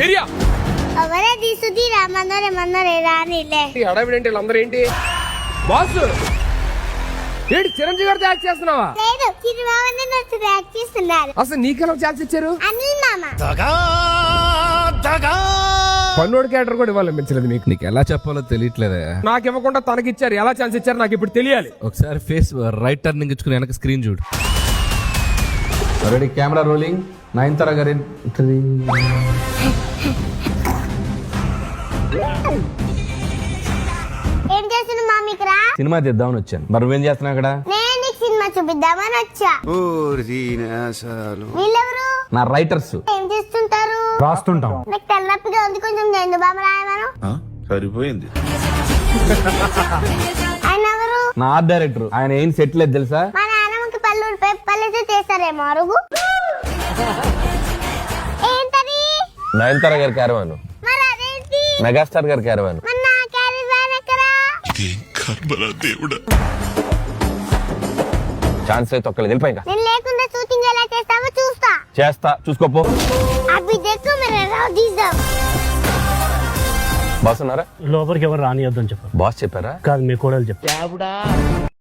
Area అవరేది సుధీరా మనోరే రానిలే అడవిడేంటి వీళ్ళందరూ ఏంటి boss ఏంటి చిరంజీవి గారితో యాక్ట్ చేస్తున్నావా? లేదు చిరుమామని నచ్చి యాక్ట్ చేస్తున్నారు. అసలు నీకెలా ఛాన్స్ ఇచ్చారు? అనిల్ మామ పన్నోడు క్యారెక్టర్ కూడా ఇవ్వాలనిపించలేదు మీకు? నీకు ఎలా చెప్పాలో తెలియట్లేదే. నాకు ఇవ్వకుండా తనకి ఇచ్చారు. ఎలా ఛాన్స్ ఇచ్చారు నాకు ఇప్పుడు తెలియాలి. ఒకసారి ఫేస్ రైట్ టర్నింగ్ ఇచ్చుకుని వెనక స్క్రీన్ చూడు. Ready, camera rolling. నయనతార గారి ఎంట్రీ. ఏం చేస్తున్నావు మామ ఇక్కడ? సినిమా తీద్దామని వచ్చాను. మరి నువ్వేం చేస్తున్నావు అక్కడ? నేను నీకు సినిమా చూపిద్దామని వచ్చా. వీళ్ళెవరు? నా రైటర్స్. ఏం చేస్తుంటారు? రాస్తుంటాం. నాకు తెల్లపిగా ఉంది, కొంచెం జండు బామ రాయమను. సరిపోయింది. ఆయన ఎవరు? నా ఆర్ట్ డైరెక్టర్. ఆయన ఏం సెట్ లేదు తెలుసా? మా నాన్నమ్మకి పల్లెతో చేస్తారేమో అరుగు. ఏంటది? నయనతార గారి క్యారవాన్. మరి అదేంటి? మెగాస్టార్ గారి క్యారవాన్. మరి నా క్యారవాన్ ఎక్కడా? ఛాన్స్ అయితే ఒక్కలేదు. వెళ్ళిపోయి నేను లేకుండా షూటింగ్ ఎలా చేస్తావో చూస్తా. చేస్తా, చూసుకోపో. అవి देखो मेरा రౌడీజం. బాస్ ఉన్నారా? లోపలికి ఎవరు రానియొద్దని చెప్పారు. బాస్ చెప్పారా? కాదు, మీ కోడలు చెప్పారు.